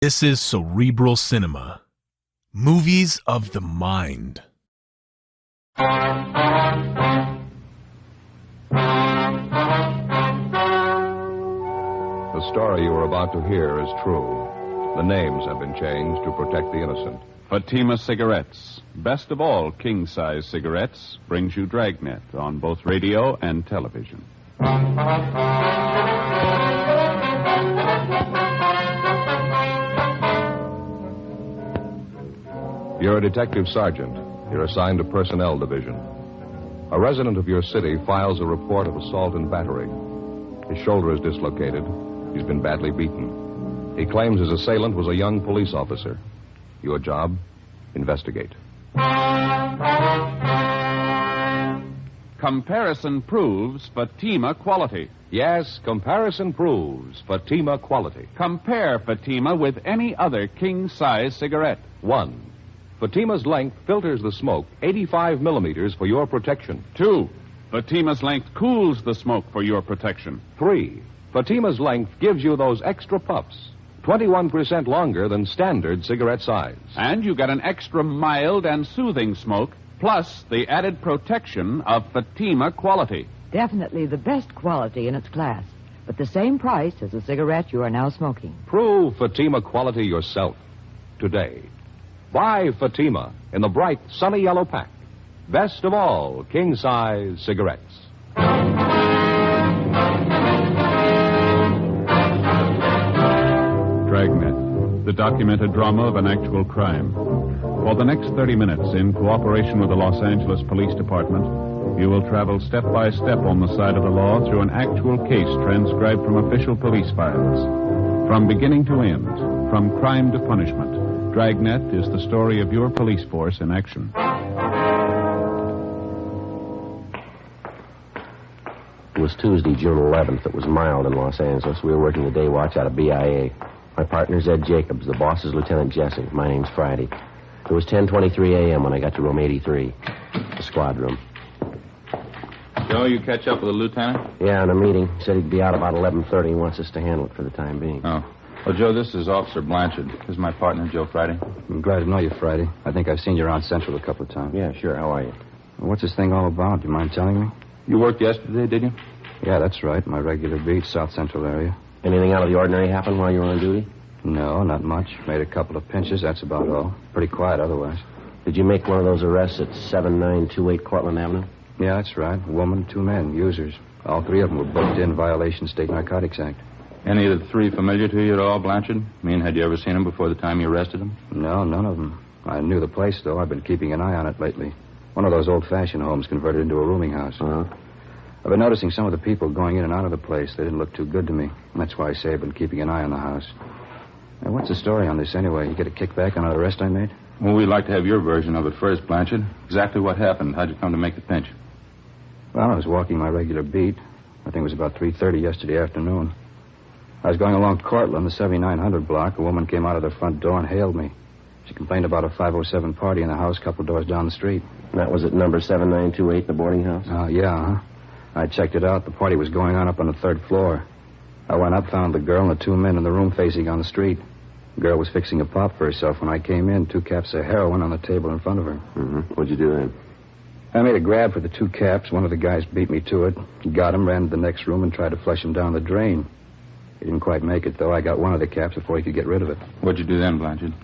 This is Cerebral Cinema. Movies of the mind. The story you are about to hear is true. The names have been changed to protect the innocent. Fatima Cigarettes, best of all king-size cigarettes, brings you Dragnet on both radio and television. You're a detective sergeant. You're assigned to Personnel Division. A resident of your city files a report of assault and battery. His shoulder is dislocated. He's been badly beaten. He claims his assailant was a young police officer. Your job? Investigate. Comparison proves Fatima quality. Yes, comparison proves Fatima quality. Compare Fatima with any other king-size cigarette. 1. Fatima's length filters the smoke 85 millimeters for your protection. 2. Fatima's length cools the smoke for your protection. 3. Fatima's length gives you those extra puffs, 21% longer than standard cigarette size. And you get an extra mild and soothing smoke, plus the added protection of Fatima quality. Definitely the best quality in its class, but the same price as the cigarette you are now smoking. Prove Fatima quality yourself today. Buy Fatima in the bright, sunny yellow pack. Best of all, king-size cigarettes. Dragnet, the documented drama of an actual crime. For the next 30 minutes, in cooperation with the Los Angeles Police Department, you will travel step by step on the side of the law through an actual case transcribed from official police files. From beginning to end, from crime to punishment, Dragnet is the story of your police force in action. It was Tuesday, June 11th. It was mild in Los Angeles. We were working the day watch out of BIA. My partner's Ed Jacobs. The boss is Lieutenant Jesse. My name's Friday. It was 10:23 a.m. when I got to room 83, the squad room. Joe, you catch up with the lieutenant? Yeah, in a meeting. He said he'd be out about 11:30. He wants us to handle it for the time being. Oh. Well, Joe, this is Officer Blanchard. This is my partner, Joe Friday. I'm glad to know you, Friday. I think I've seen you around Central a couple of times. Yeah, sure. How are you? What's this thing all about? Do you mind telling me? You worked yesterday, did you? Yeah, that's right. My regular beat, South Central area. Anything out of the ordinary happen while you were on duty? No, not much. Made a couple of pinches, that's about all. Pretty quiet otherwise. Did you make one of those arrests at 7928 Cortlandt Avenue? Yeah, that's right. A woman, 2 men, users. All 3 of them were booked in violation of State Narcotics Act. Any of the 3 familiar to you at all, Blanchard? Had you ever seen them before the time you arrested them? No, none of them. I knew the place, though. I've been keeping an eye on it lately. One of those old-fashioned homes converted into a rooming house. Uh-huh. I've been noticing some of the people going in and out of the place. They didn't look too good to me. That's why I say I've been keeping an eye on the house. Now, what's the story on this anyway? You get a kickback on an arrest I made? Well, we'd like to have your version of it first, Blanchard. Exactly what happened. How'd you come to make the pinch? Well, I was walking my regular beat. I think it was about 3:30 yesterday afternoon. I was going along Cortlandt, the 7900 block. A woman came out of the front door and hailed me. She complained about a 507 party in the house a couple doors down the street. And that was at number 7928, the boarding house? Yeah. I checked it out. The party was going on up on the 3rd floor. I went up, found the girl and the 2 men in the room facing on the street. The girl was fixing a pop for herself when I came in. 2 caps of heroin on the table in front of her. Mm-hmm. What'd you do then? I made a grab for the 2 caps. One of the guys beat me to it. Got him, ran to the next room, and tried to flush him down the drain. He didn't quite make it, though. I got one of the caps before he could get rid of it. What'd you do then, Blanchard?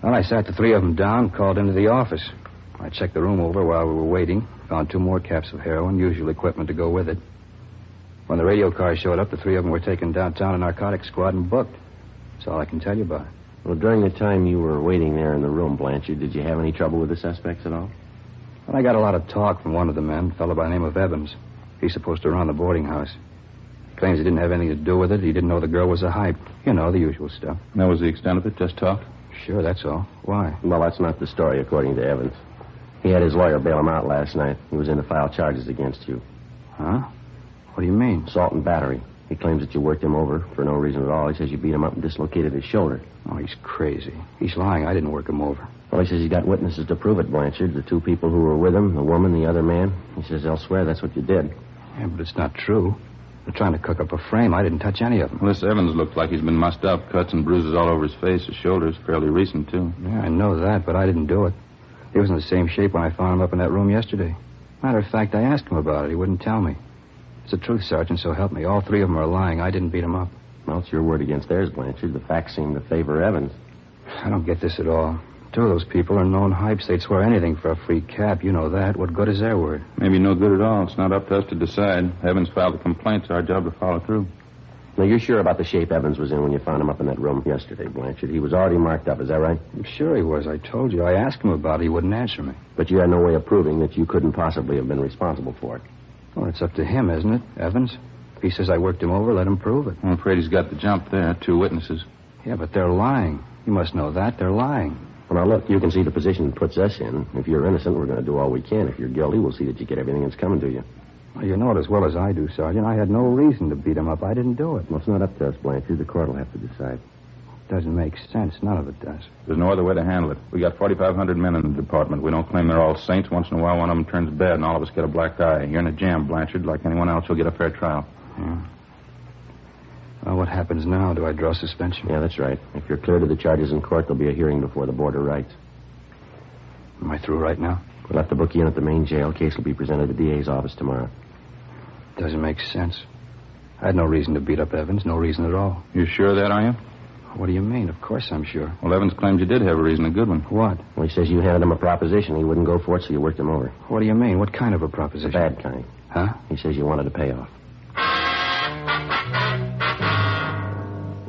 Well, I sat the 3 of them down, called into the office. I checked the room over while we were waiting, found 2 more caps of heroin, usual equipment to go with it. When the radio car showed up, the 3 of them were taken downtown to narcotics squad and booked. That's all I can tell you about it. Well, during the time you were waiting there in the room, Blanchard, did you have any trouble with the suspects at all? Well, I got a lot of talk from one of the men, a fellow by the name of Evans. He's supposed to run the boarding house. He claims he didn't have anything to do with it. He didn't know the girl was a hype. You know, the usual stuff. That was the extent of it? Just talk? Sure, that's all. Why? Well, that's not the story, according to Evans. He had his lawyer bail him out last night. He was in to file charges against you. Huh? What do you mean? Assault and battery. He claims that you worked him over for no reason at all. He says you beat him up and dislocated his shoulder. Oh, he's crazy. He's lying. I didn't work him over. Well, he says he's got witnesses to prove it, Blanchard. The 2 people who were with him, the woman, the other man. He says they'll swear that's what you did. Yeah, but it's not true. They're trying to cook up a frame. I didn't touch any of them. Well, this Evans looks like he's been mussed up. Cuts and bruises all over his face. His shoulders fairly recent, too. Yeah, I know that, but I didn't do it. He was in the same shape when I found him up in that room yesterday. Matter of fact, I asked him about it. He wouldn't tell me. It's the truth, Sergeant, so help me. All three of them are lying. I didn't beat him up. Well, it's your word against theirs, Blanchard. The facts seem to favor Evans. I don't get this at all. Two of those people are known hypes. They'd swear anything for a free cap. You know that. What good is their word? Maybe no good at all. It's not up to us to decide. Evans filed a complaint. It's our job to follow through. Now, you're sure about the shape Evans was in when you found him up in that room yesterday, Blanchard? He was already marked up, is that right? I'm sure he was. I told you. I asked him about it. He wouldn't answer me. But you had no way of proving that you couldn't possibly have been responsible for it. Well, it's up to him, isn't it, Evans? If he says I worked him over, let him prove it. I'm afraid he's got the jump there. Two witnesses. Yeah, but they're lying. You must know that. They're lying. Well, now, look, you can see the position it puts us in. If you're innocent, we're going to do all we can. If you're guilty, we'll see that you get everything that's coming to you. Well, you know it as well as I do, Sergeant. I had no reason to beat him up. I didn't do it. Well, it's not up to us, Blanchard. The court will have to decide. Doesn't make sense. None of it does. There's no other way to handle it. We got 4,500 men in the department. We don't claim they're all saints. Once in a while, one of them turns bad, and all of us get a black eye. You're in a jam, Blanchard. Like anyone else, you'll get a fair trial. Yeah. Well, what happens now? Do I draw suspension? Yeah, that's right. If you're cleared of the charges in court, there'll be a hearing before the Board of Rights. Am I through right now? We'll have to book you in at the main jail. Case will be presented at the DA's office tomorrow. Doesn't make sense. I had no reason to beat up Evans. No reason at all. You sure of that, are you? What do you mean? Of course I'm sure. Well, Evans claims you did have a reason, a good one. What? Well, he says you handed him a proposition. He wouldn't go for it, so you worked him over. What do you mean? What kind of a The proposition? bad kind. Huh? He says you wanted a payoff.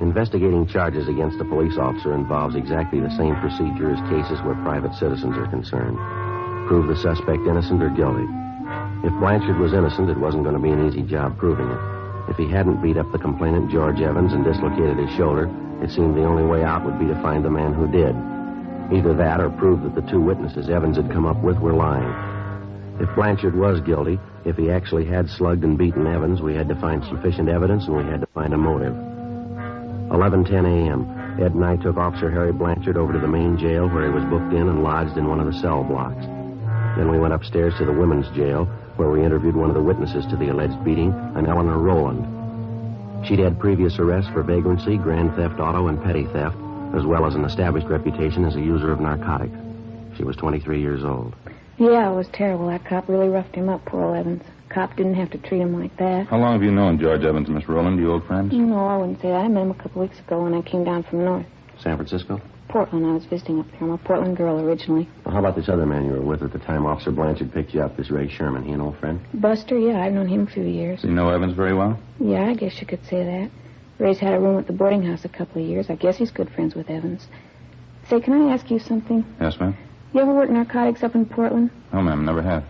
Investigating charges against a police officer involves exactly the same procedure as cases where private citizens are concerned. Prove the suspect innocent or guilty. If Blanchard was innocent, it wasn't going to be an easy job proving it. If he hadn't beat up the complainant, George Evans, and dislocated his shoulder, it seemed the only way out would be to find the man who did. Either that or prove that the two witnesses Evans had come up with were lying. If Blanchard was guilty, if he actually had slugged and beaten Evans, we had to find sufficient evidence and we had to find a motive. 11:10 a.m. Ed and I took Officer Harry Blanchard over to the main jail where he was booked in and lodged in one of the cell blocks. Then we went upstairs to the women's jail where we interviewed one of the witnesses to the alleged beating, an Eleanor Rowland. She'd had previous arrests for vagrancy, grand theft auto, and petty theft, as well as an established reputation as a user of narcotics. She was 23 years old. Yeah, it was terrible. That cop really roughed him up, poor old Evans. Cop didn't have to treat him like that. How long have you known George Evans, Miss Rowland? You old friends? No, I wouldn't say that. I met him a couple weeks ago when I came down from north. San Francisco? Portland. I was visiting up there. I'm a Portland girl originally. Well, how about this other man you were with at the time Officer Blanchard picked you up, this Ray Sherman? He an old friend? Buster, yeah, I've known him a few years. Do you know Evans very well? Yeah, I guess you could say that. Ray's had a room at the boarding house a couple of years. I guess he's good friends with Evans. Say, can I ask you something? Yes, ma'am. You ever worked narcotics up in Portland? No, ma'am, never have.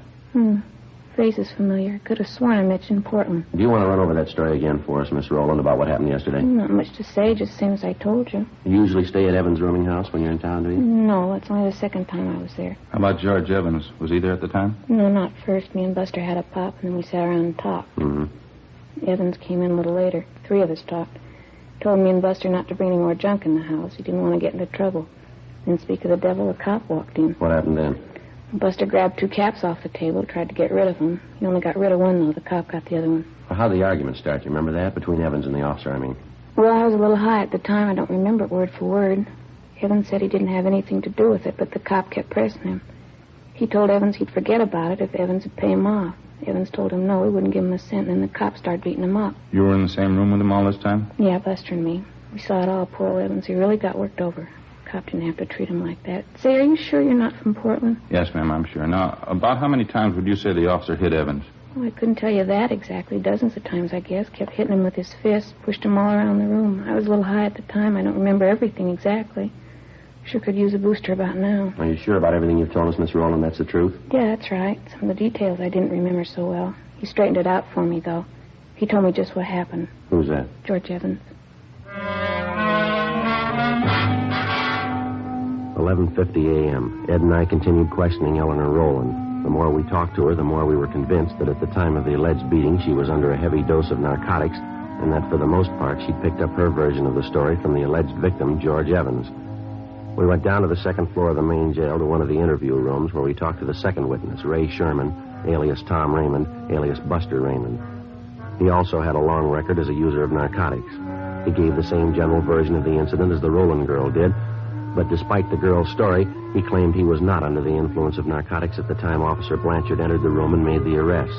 Face is familiar. Could have sworn I mentioned Portland. Do you want to run over that story again for us, Miss Rowland, about what happened yesterday? Not much to say, just the same as I told you. You usually stay at Evans' rooming house when you're in town, do you? No, it's only the second time I was there. How about George Evans? Was he there at the time? No, not first. Me and Buster had a pop, and then we sat around and talked. Mm-hmm. Evans came in a little later. Three of us talked. Told me and Buster not to bring any more junk in the house. He didn't want to get into trouble. Then, speak of the devil, a cop walked in. What happened then? Buster grabbed two caps off the table, tried to get rid of them. He only got rid of one, though. The cop got the other one. Well, how'd the argument start? You remember that? Between Evans and the officer, I mean. Well, I was a little high at the time. I don't remember it word for word. Evans said he didn't have anything to do with it, but the cop kept pressing him. He told Evans he'd forget about it if Evans would pay him off. Evans told him no, he wouldn't give him a cent, and then the cop started beating him up. You were in the same room with him all this time? Yeah, Buster and me. We saw it all, poor old Evans. He really got worked over. Cop didn't have to treat him like that. Say, are you sure you're not from Portland? Yes, ma'am, I'm sure. Now, about how many times would you say the officer hit Evans? Oh, I couldn't tell you that exactly. Dozens of times, I guess. Kept hitting him with his fists, pushed him all around the room. I was a little high at the time. I don't remember everything exactly. Sure could use a booster about now. Are you sure about everything you've told us, Miss Rowland? That's the truth? Yeah, that's right. Some of the details I didn't remember so well. He straightened it out for me, though. He told me just what happened. Who's that? George Evans. 11:50 a.m. Ed and I continued questioning Eleanor Rowland. The more we talked to her, the more we were convinced that at the time of the alleged beating, she was under a heavy dose of narcotics, and that for the most part, she'd picked up her version of the story from the alleged victim, George Evans. We went down to the second floor of the main jail to one of the interview rooms where we talked to the second witness, Ray Sherman, alias Tom Raymond, alias Buster Raymond. He also had a long record as a user of narcotics. He gave the same general version of the incident as the Rowland girl did, but despite the girl's story, he claimed he was not under the influence of narcotics at the time Officer Blanchard entered the room and made the arrest.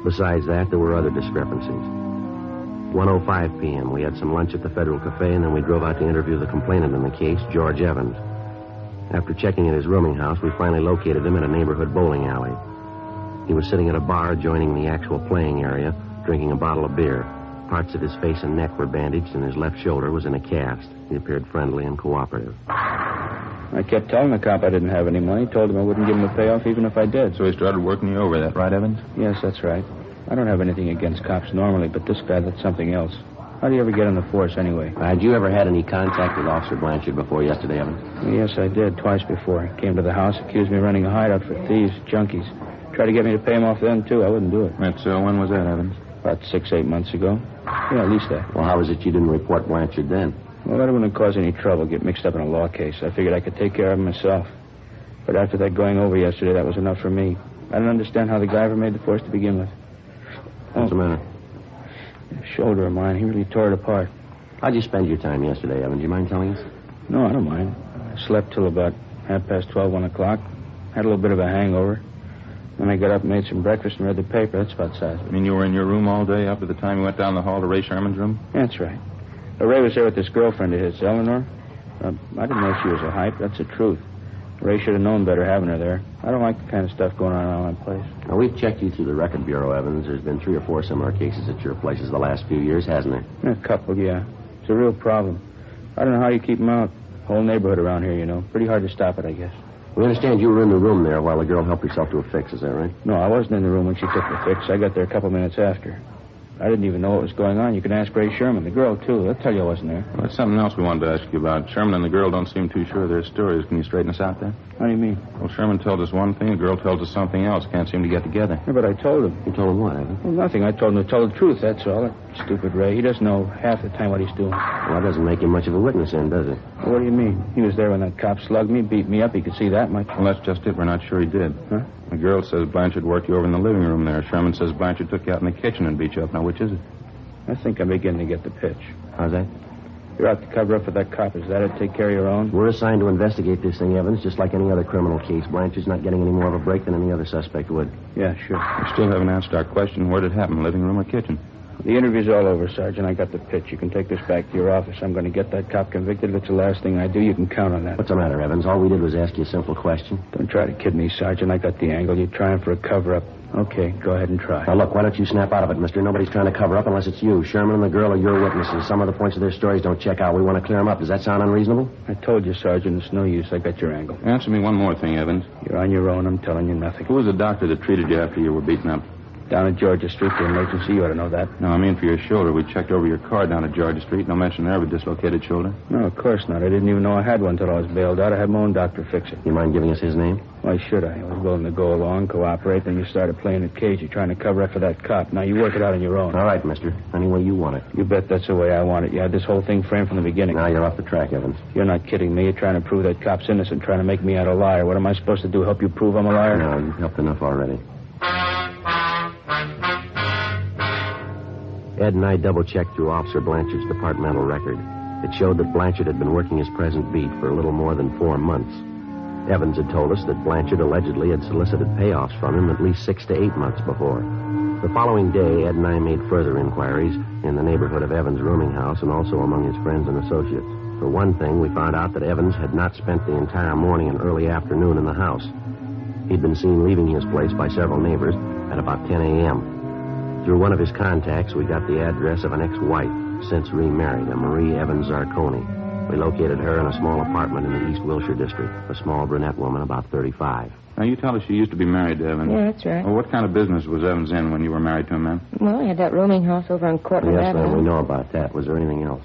Besides that, there were other discrepancies. 1:05 p.m., we had some lunch at the Federal Cafe, and then we drove out to interview the complainant in the case, George Evans. After checking at his rooming house, we finally located him in a neighborhood bowling alley. He was sitting at a bar adjoining the actual playing area, drinking a bottle of beer. Parts of his face and neck were bandaged, and his left shoulder was in a cast. He appeared friendly and cooperative. I kept telling the cop I didn't have any money, told him I wouldn't give him a payoff even if I did. So he started working you over, that right, Evans? Yes, that's right. I don't have anything against cops normally, but this guy, that's something else. How do you ever get on the force anyway? Had you ever had any contact with Officer Blanchard before yesterday, Evans? Yes, I did, twice before. He came to the house, accused me of running a hideout for thieves, junkies. Tried to get me to pay him off then, too. I wouldn't do it. Right, so when was that, Evans? About 6-8 months ago. Yeah, at least that. Well, how was it you didn't report Blanchard then? Well, that wouldn't cause any trouble, get mixed up in a law case. I figured I could take care of him myself. But after that going over yesterday, that was enough for me. I don't understand how the guy ever made the force to begin with. What's the matter? That shoulder of mine, he really tore it apart. How'd you spend your time yesterday, Evans? Do you mind telling us? No, I don't mind. I slept till about 12:30, 1 o'clock. Had a little bit of a hangover. Then I got up and made some breakfast and read the paper. That's about size. You mean you were in your room all day up to the time you went down the hall to Ray Sherman's room? That's right. Ray was there with this girlfriend of his, Eleanor. I didn't know she was a hype. That's the truth. Ray should have known better having her there. I don't like the kind of stuff going on around my place. Now, we've checked you through the record bureau, Evans. There's been 3 or 4 similar cases at your places the last few years, hasn't there? A couple, yeah. It's a real problem. I don't know how you keep them out. Whole neighborhood around here, you know. Pretty hard to stop it, I guess. We understand you were in the room there while the girl helped herself to a fix, is that right? No, I wasn't in the room when she took the fix. I got there a couple minutes after. I didn't even know what was going on. You can ask Ray Sherman, the girl, too. They'll tell you I wasn't there. Well, there's something else we wanted to ask you about. Sherman and the girl don't seem too sure of their stories. Can you straighten us out there? How do you mean? Well, Sherman told us one thing, the girl tells us something else. Can't seem to get together. Yeah, but I told him. You told him what, Evans? Well, nothing. I told him to tell the truth, that's all. That stupid Ray. He doesn't know half the time what he's doing. Well, that doesn't make him much of a witness then, does it? Well, what do you mean? He was there when that cop slugged me, beat me up. He could see that much. Well, that's just it. We're not sure he did. Huh? The girl says Blanchard worked you over in the living room there. Sherman says Blanchard took you out in the kitchen and beat you up. Now, which is it? I think I'm beginning to get the pitch. How's that? You're out to cover up for that cop. Is that it? Take care of your own? We're assigned to investigate this thing, Evans, just like any other criminal case. Blanchard's not getting any more of a break than any other suspect would. Yeah, sure. We still haven't answered our question. Where did it happen, living room or kitchen? The interview's all over, Sergeant. I got the pitch. You can take this back to your office. I'm going to get that cop convicted. If it's the last thing I do, you can count on that. What's the matter, Evans? All we did was ask you a simple question. Don't try to kid me, Sergeant. I got the angle. You're trying for a cover-up. Okay, go ahead and try. Now, look, why don't you snap out of it, mister? Nobody's trying to cover up unless it's you. Sherman and the girl are your witnesses. Some of the points of their stories don't check out. We want to clear them up. Does that sound unreasonable? I told you, Sergeant. It's no use. I got your angle. Answer me one more thing, Evans. You're on your own. I'm telling you nothing. Who was the doctor that treated you after you were beaten up? Down at Georgia Street for emergency. You ought to know that. No, I mean for your shoulder. We checked over your car down at Georgia Street. No mention there of a dislocated shoulder. No, of course not. I didn't even know I had one until I was bailed out. I had my own doctor fix it. You mind giving us his name? Why should I? I was willing to go along, cooperate, then you started playing at cage. You're trying to cover up for that cop. Now you work it out on your own. All right, mister. Any way you want it. You bet that's the way I want it. You had this whole thing framed from the beginning. Now you're off the track, Evans. You're not kidding me. You're trying to prove that cop's innocent, trying to make me out a liar. What am I supposed to do, help you prove I'm a liar? No, you've helped enough already. Ed and I double-checked through Officer Blanchard's departmental record. It showed that Blanchard had been working his present beat for a little more than 4 months. Evans had told us that Blanchard allegedly had solicited payoffs from him at least 6 to 8 months before. The following day, Ed and I made further inquiries in the neighborhood of Evans' rooming house and also among his friends and associates. For one thing, we found out that Evans had not spent the entire morning and early afternoon in the house. He'd been seen leaving his place by several neighbors at about 10 a.m. Through one of his contacts, we got the address of an ex-wife, since remarried, a Marie Evans Zarconi. We located her in a small apartment in the East Wilshire district, a small brunette woman about 35. Now, you tell us she used to be married to Evans. Yeah, that's right. Well, what kind of business was Evans in when you were married to him, ma'am? Well, he had that rooming house over on Cortland Yes, Avenue. ma'am, we know about that. Was there anything else?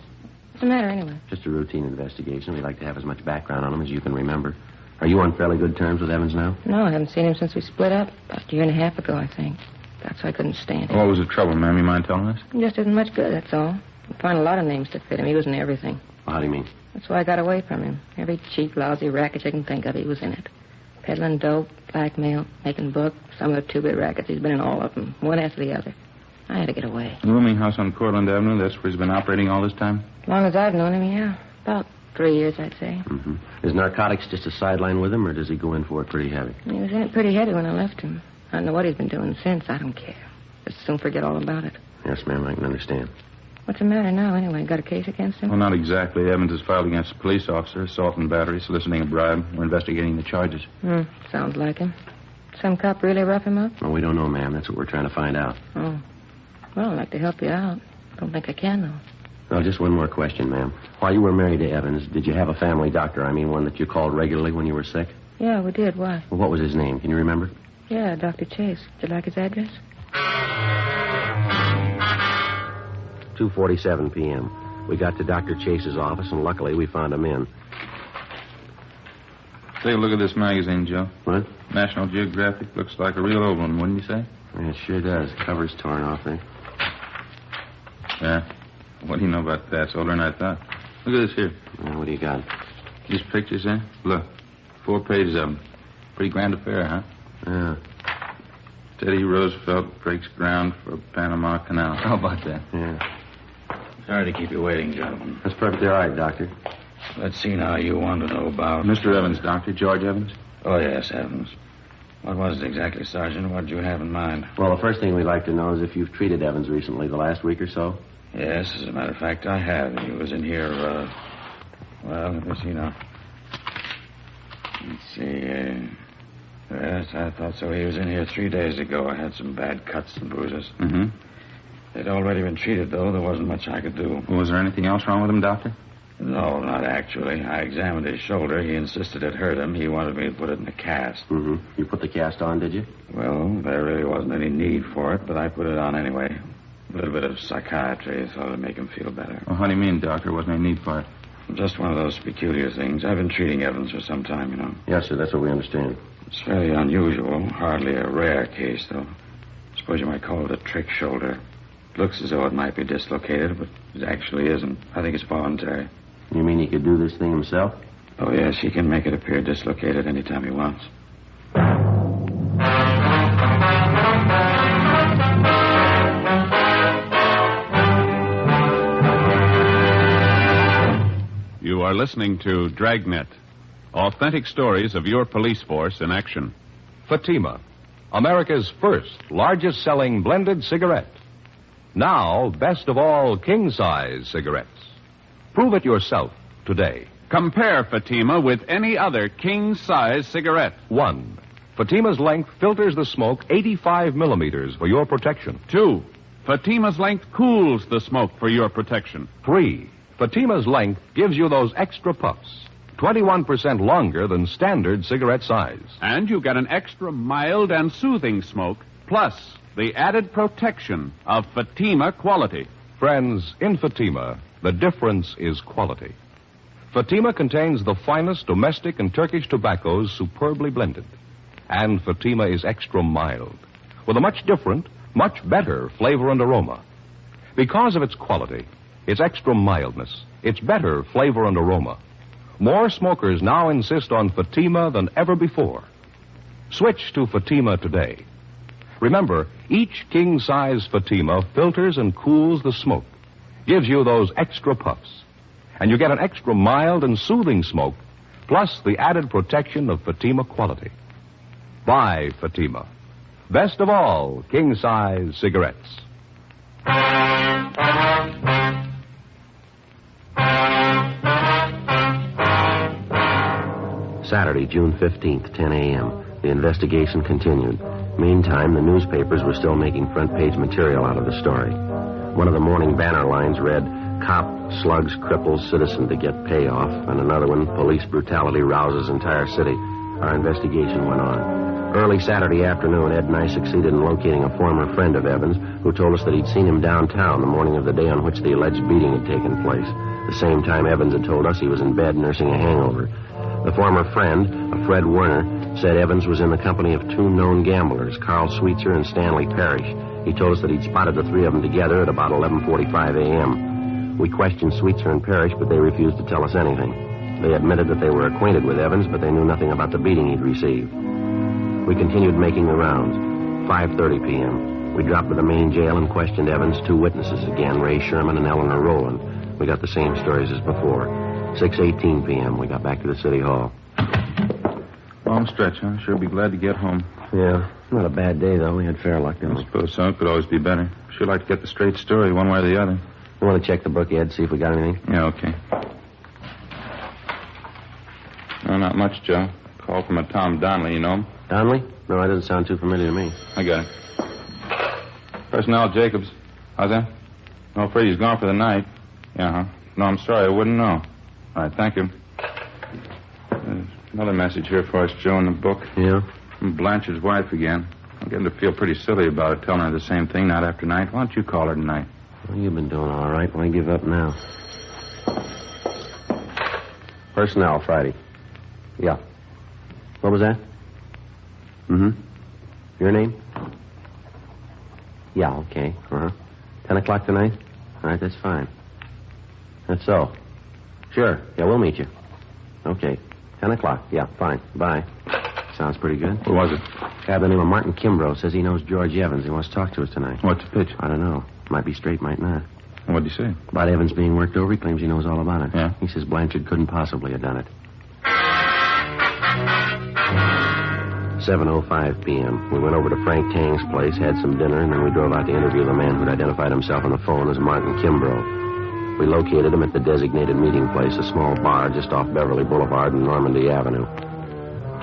What's the matter, anyway? Just a routine investigation. We'd like to have as much background on him as you can remember. Are you on fairly good terms with Evans now? No, I haven't seen him since we split up. About a year and a half ago, I think. That's why I couldn't stand him. What was the trouble, ma'am? You mind telling us? He just isn't much good, that's all. You find a lot of names that fit him. He was in everything. Well, how do you mean? That's why I got away from him. Every cheap, lousy racket you can think of, he was in it. Peddling dope, blackmail, making books, some of the two-bit rackets. He's been in all of them, one after the other. I had to get away. The rooming house on Cortland Avenue, that's where he's been operating all this time? As long as I've known him, yeah. About 3 years, I'd say. Mm-hmm. Is narcotics just a sideline with him, or does he go in for it pretty heavy? He was in it pretty heavy when I left him. I don't know what he's been doing since. I don't care. Just soon forget all about it. Yes, ma'am, I can understand. What's the matter now, anyway? Got a case against him? Well, not exactly. Evans has filed against a police officer, assault and battery, soliciting a bribe. We're investigating the charges. Sounds like him. Some cop really rough him up? Well, we don't know, ma'am. That's what we're trying to find out. Oh. Well, I'd like to help you out. Don't think I can, though. Well, just one more question, ma'am. While you were married to Evans, did you have a family doctor? I mean, one that you called regularly when you were sick? Yeah, we did. Why? Well, what was his name? Can you remember? Yeah, Dr. Chase. Did you like his address? 2:47 p.m. We got to Dr. Chase's office, and luckily we found him in. Take a look at this magazine, Joe. What? National Geographic. Looks like a real old one, wouldn't you say? Yeah, it sure does. Cover's torn off there. Yeah. What do you know about that? It's older than I thought. Look at this here. Well, what do you got? These pictures, eh? Look. 4 pages of them. Pretty grand affair, huh? Yeah. Teddy Roosevelt breaks ground for Panama Canal. How about that? Yeah. Sorry to keep you waiting, gentlemen. That's perfectly all right, Doctor. Let's see now. You want to know about... Mr. Evans, Doctor. George Evans. Oh, yes, Evans. What was it exactly, Sergeant? What did you have in mind? Well, the first thing we'd like to know is if you've treated Evans recently, the last week or so. Yes, as a matter of fact, I have. He was in here, well, let me see now. Let's see, yes, I thought so. He was in here 3 days ago. I had some bad cuts and bruises. Mm-hmm. They'd already been treated, though. There wasn't much I could do. Well, was there anything else wrong with him, Doctor? No, not actually. I examined his shoulder. He insisted it hurt him. He wanted me to put it in a cast. Mm-hmm. You put the cast on, did you? Well, there really wasn't any need for it, but I put it on anyway. A little bit of psychiatry. Thought it'd make him feel better. Well, how do you mean, Doctor? Wasn't any need for it? Just one of those peculiar things. I've been treating Evans for some time, you know. Yes, sir. That's what we understand. It's fairly unusual. Hardly a rare case, though. Suppose you might call it a trick shoulder. It looks as though it might be dislocated, but it actually isn't. I think it's voluntary. You mean he could do this thing himself? Oh, yes. He can make it appear dislocated anytime he wants. You are listening to Dragnet. Authentic stories of your police force in action. Fatima, America's first largest-selling blended cigarette. Now, best of all, king-size cigarettes. Prove it yourself today. Compare Fatima with any other king-size cigarette. 1. Fatima's length filters the smoke 85 millimeters for your protection. 2. Fatima's length cools the smoke for your protection. 3. Fatima's length gives you those extra puffs, 21% longer than standard cigarette size. And you get an extra mild and soothing smoke, plus the added protection of Fatima quality. Friends, in Fatima, the difference is quality. Fatima contains the finest domestic and Turkish tobaccos superbly blended. And Fatima is extra mild, with a much different, much better flavor and aroma. Because of its quality, its extra mildness, its better flavor and aroma, more smokers now insist on Fatima than ever before. Switch to Fatima today. Remember, each king-size Fatima filters and cools the smoke, gives you those extra puffs, and you get an extra mild and soothing smoke, plus the added protection of Fatima quality. Buy Fatima. Best of all, king-size cigarettes. Saturday, June 15th, 10 a.m. The investigation continued. Meantime, the newspapers were still making front-page material out of the story. One of the morning banner lines read, "Cop slugs cripples citizen to get payoff," and another one, "Police brutality rouses entire city." Our investigation went on. Early Saturday afternoon, Ed and I succeeded in locating a former friend of Evans who told us that he'd seen him downtown the morning of the day on which the alleged beating had taken place. The same time Evans had told us he was in bed nursing a hangover. The former friend, a Fred Werner, said Evans was in the company of 2 known gamblers, Carl Sweetser and Stanley Parrish. He told us that he'd spotted the 3 of them together at about 11:45 a.m. We questioned Sweetser and Parrish, but they refused to tell us anything. They admitted that they were acquainted with Evans, but they knew nothing about the beating he'd received. We continued making the rounds. 5:30 p.m. We dropped to the main jail and questioned Evans' two witnesses again, Ray Sherman and Eleanor Rowland. We got the same stories as before. 6:18 p.m., we got back to the city hall. Long stretch, huh? Sure be glad to get home. Yeah, not a bad day, though. We had fair luck, didn't we? I suppose so. It could always be better. Sure like to get the straight story one way or the other. You want to check the book, Ed, see if we got anything? Yeah, okay. No, not much, Joe. Call from a Tom Donnelly, you know him? Donnelly? No, that doesn't sound too familiar to me. I got it. Personnel Jacobs. How's that? No, afraid he's gone for the night. Yeah, huh? No, I'm sorry. I wouldn't know. All right, thank you. There's another message here for us, Joe, in the book. Yeah? From Blanchard's wife again. I'm getting to feel pretty silly about it, telling her the same thing night after night. Why don't you call her tonight? Well, you've been doing all right. Why give up now? Personnel, Friday. Yeah. What was that? Mm-hmm. Your name? Yeah, okay. Uh-huh. 10 o'clock tonight? All right, that's fine. That's so. Sure. Yeah, we'll meet you. Okay. 10 o'clock. Yeah, fine. Bye. Sounds pretty good. Who was it? Guy by the name of Martin Kimbrough says he knows George Evans. He wants to talk to us tonight. What's the pitch? I don't know. Might be straight, might not. What'd he say? About Evans being worked over. He claims he knows all about it. Yeah? He says Blanchard couldn't possibly have done it. 7:05 p.m. We went over to Frank Tang's place, had some dinner, and then we drove out to interview the man who'd identified himself on the phone as Martin Kimbrough. We located him at the designated meeting place, a small bar just off Beverly Boulevard and Normandy Avenue.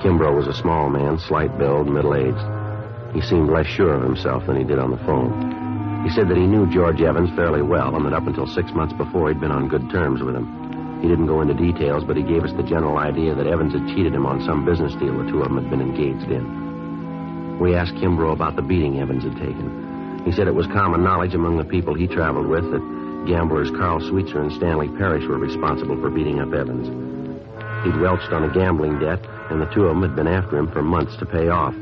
Kimbrough was a small man, slight build, middle-aged. He seemed less sure of himself than he did on the phone. He said that he knew George Evans fairly well and that up until 6 months before he'd been on good terms with him. He didn't go into details, but he gave us the general idea that Evans had cheated him on some business deal the two of them had been engaged in. We asked Kimbrough about the beating Evans had taken. He said it was common knowledge among the people he traveled with that gamblers Carl Sweetser and Stanley Parrish were responsible for beating up Evans. He'd welched on a gambling debt, and the two of them had been after him for months to pay off.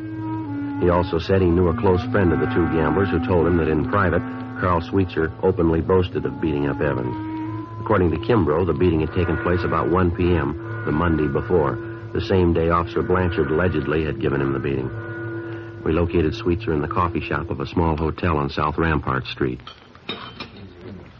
He also said he knew a close friend of the two gamblers who told him that in private, Carl Sweetser openly boasted of beating up Evans. According to Kimbrough, the beating had taken place about 1 p.m. the Monday before, the same day Officer Blanchard allegedly had given him the beating. We located Sweetser in the coffee shop of a small hotel on South Rampart Street.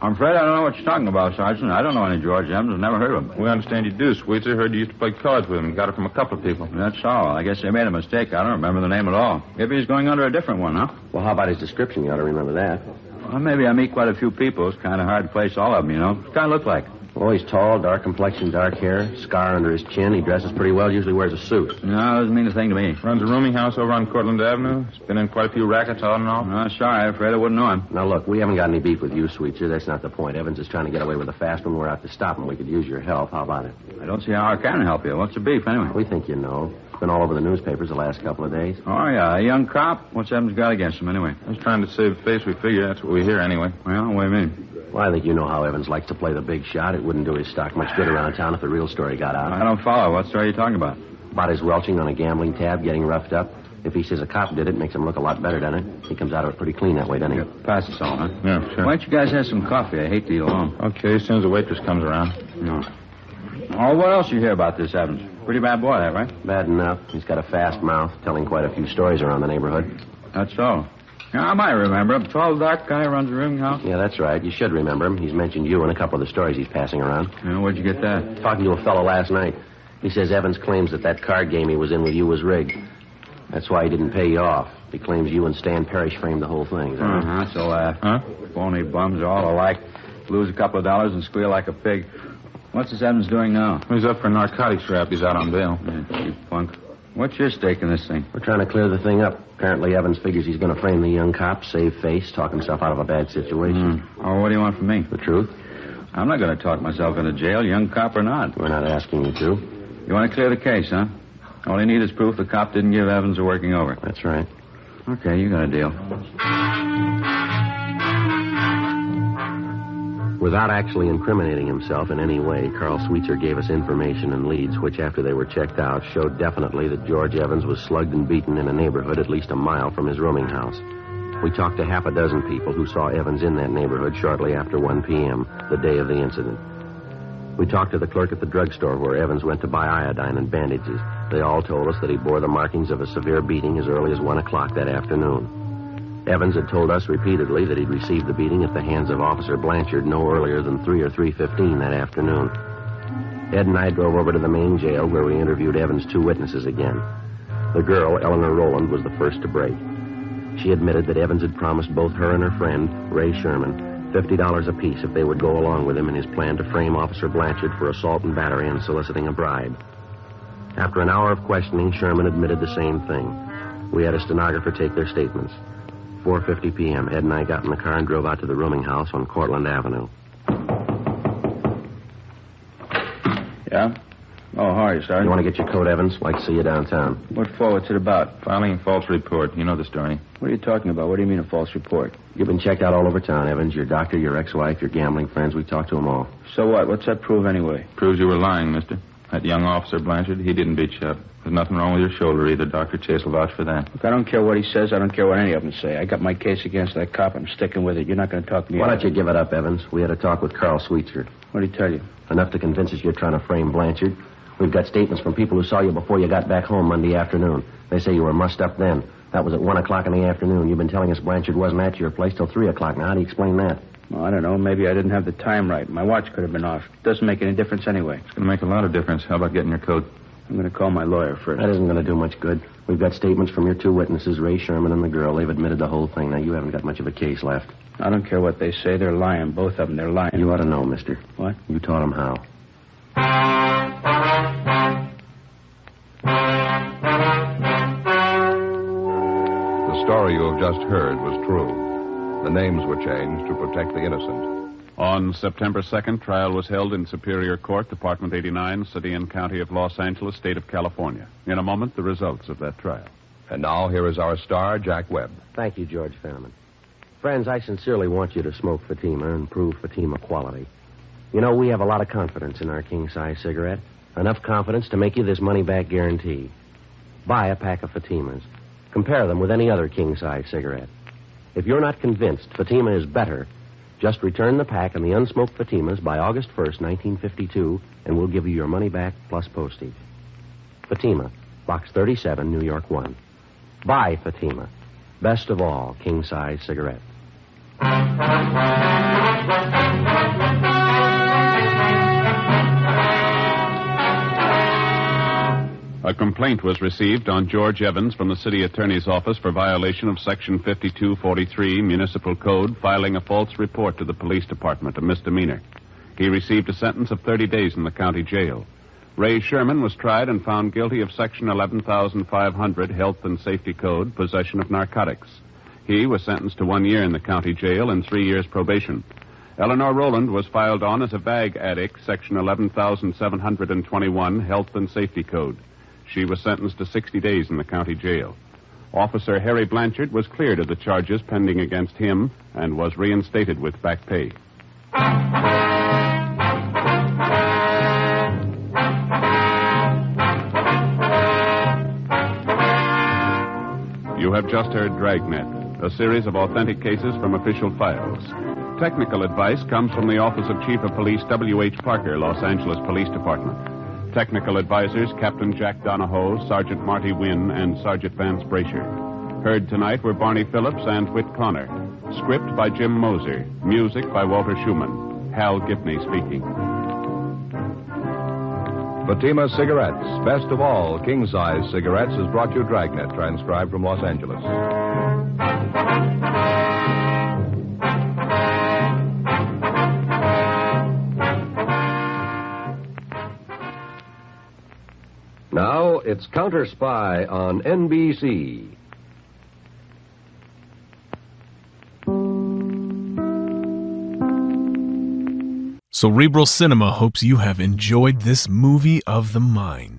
I'm afraid I don't know what you're talking about, Sergeant. I don't know any George Evans. I've never heard of him. We understand you do, Sweetser. Heard you used to play cards with him. Got it from a couple of people. That's all. I guess they made a mistake. I don't remember the name at all. Maybe he's going under a different one, huh? Well, how about his description? You ought to remember that. Well, maybe I meet quite a few people. It's kind of hard to place all of them, you know. What kind of look like? Oh, he's tall, dark complexion, dark hair, scar under his chin. He dresses pretty well, usually wears a suit. No, it doesn't mean a thing to me. Runs a rooming house over on Cortlandt Avenue. He's been in quite a few rackets on and off. No, sorry. I'm afraid I wouldn't know him. Now, look, we haven't got any beef with you, Sweetser. That's not the point. Evans is trying to get away with a fast one. We're out to stop him. We could use your help. How about it? I don't see how I can help you. What's the beef, anyway? We think you know. It's been all over the newspapers the last couple of days. Oh, yeah. A young cop? What's Evans got against him, anyway? He's trying to save face. We figure that's what we hear anyway. Well, what do you mean? Well, I think you know how Evans likes to play the big shot. It wouldn't do his stock much good around town if the real story got out. I don't follow. What story are you talking about? About his welching on a gambling tab, getting roughed up. If he says a cop did it, makes him look a lot better, doesn't it? He comes out of it pretty clean that way, doesn't he? Yeah, pass us all, huh? Yeah, sure. Why don't you guys have some coffee? I hate to eat alone. Okay, as soon as the waitress comes around. No. Oh, what else you hear about this Evans? Pretty bad boy, that, right? Bad enough. He's got a fast mouth, telling quite a few stories around the neighborhood. That's so. Yeah, I might remember him. Tall, dark guy runs a rooming house. Yeah, that's right. You should remember him. He's mentioned you in a couple of the stories he's passing around. Yeah, where'd you get that? Talking to a fellow last night. He says Evans claims that card game he was in with you was rigged. That's why he didn't pay you off. He claims you and Stan Parrish framed the whole thing. That's a laugh. Huh? Phony bums are all alike. Lose a couple of dollars and squeal like a pig. What's this Evans doing now? He's up for narcotics rap. He's out on bail. Yeah, cheap punk. What's your stake in this thing? We're trying to clear the thing up. Apparently, Evans figures he's going to frame the young cop, save face, talk himself out of a bad situation. Oh, what do you want from me? The truth. I'm not going to talk myself into jail, young cop or not. We're not asking you to. You want to clear the case, huh? All you need is proof the cop didn't give Evans a working over. That's right. Okay, you got a deal. Without actually incriminating himself in any way, Carl Sweetser gave us information and leads which, after they were checked out, showed definitely that George Evans was slugged and beaten in a neighborhood at least a mile from his rooming house. We talked to half a dozen people who saw Evans in that neighborhood shortly after 1 p.m., the day of the incident. We talked to the clerk at the drugstore where Evans went to buy iodine and bandages. They all told us that he bore the markings of a severe beating as early as 1 o'clock that afternoon. Evans had told us repeatedly that he'd received the beating at the hands of Officer Blanchard no earlier than 3 or 3:15 that afternoon. Ed and I drove over to the main jail where we interviewed Evans' 2 witnesses again. The girl, Eleanor Rowland, was the first to break. She admitted that Evans had promised both her and her friend, Ray Sherman, $50 apiece if they would go along with him in his plan to frame Officer Blanchard for assault and battery and soliciting a bribe. After an hour of questioning, Sherman admitted the same thing. We had a stenographer take their statements. 4:50 p.m., Ed and I got in the car and drove out to the rooming house on Cortlandt Avenue. Yeah? Oh, how are you, Sergeant? You want to get your coat, Evans? Like to see you downtown. What for? What's it about? Filing a false report. You know the story. What are you talking about? What do you mean a false report? You've been checked out all over town, Evans. Your doctor, your ex-wife, your gambling friends. We talked to them all. So what? What's that prove anyway? Proves you were lying, mister. That young Officer Blanchard, he didn't beat you up. There's nothing wrong with your shoulder either. Dr. Chase will vouch for that. Look, I don't care what he says. I don't care what any of them say. I got my case against that cop. I'm sticking with it. You're not going to talk me Why out. don't you give it up, Evans? We had a talk with Carl Sweetser. What did he tell you? Enough to convince us you're trying to frame Blanchard. We've got statements from people who saw you before you got back home Monday afternoon. They say you were mussed up then. That was at 1 o'clock in the afternoon. You've been telling us Blanchard wasn't at your place till 3 o'clock. Now, how do you explain that? Well, I don't know. Maybe I didn't have the time right. My watch could have been off. Doesn't make any difference anyway. It's going to make a lot of difference. How about getting your coat? I'm going to call my lawyer first. That isn't going to do much good. We've got statements from your 2 witnesses, Ray Sherman and the girl. They've admitted the whole thing. Now, you haven't got much of a case left. I don't care what they say. They're lying. Both of them. They're lying. You ought to know, mister. What? You taught them how. The story you have just heard was true. The names were changed to protect the innocent. On September 2nd, trial was held in Superior Court, Department 89, City and County of Los Angeles, State of California. In a moment, the results of that trial. And now, here is our star, Jack Webb. Thank you, George Fenneman. Friends, I sincerely want you to smoke Fatima and prove Fatima quality. You know, we have a lot of confidence in our king-size cigarette. Enough confidence to make you this money-back guarantee. Buy a pack of Fatimas. Compare them with any other king-size cigarette. If you're not convinced Fatima is better, just return the pack and the unsmoked Fatimas by August 1st, 1952, and we'll give you your money back plus postage. Fatima, Box 37, New York 1. Buy Fatima. Best of all, king-size cigarettes. A complaint was received on George Evans from the city attorney's office for violation of Section 5243 Municipal Code, filing a false report to the police department, a misdemeanor. He received a sentence of 30 days in the county jail. Ray Sherman was tried and found guilty of Section 11500 Health and Safety Code, possession of narcotics. He was sentenced to 1 year in the county jail and 3 years probation. Eleanor Rowland was filed on as a bag addict, Section 11721 Health and Safety Code. She was sentenced to 60 days in the county jail. Officer Harry Blanchard was cleared of the charges pending against him and was reinstated with back pay. You have just heard Dragnet, a series of authentic cases from official files. Technical advice comes from the Office of Chief of Police W.H. Parker, Los Angeles Police Department. Technical advisors Captain Jack Donahoe, Sergeant Marty Wynn, and Sergeant Vance Brasher. Heard tonight were Barney Phillips and Whit Connor. Script by Jim Moser. Music by Walter Schumann. Hal Gibney speaking. Fatima Cigarettes, best of all king-size cigarettes, has brought you Dragnet, transcribed from Los Angeles. Now it's Counter Spy on NBC. Cerebral Cinema hopes you have enjoyed this movie of the mind.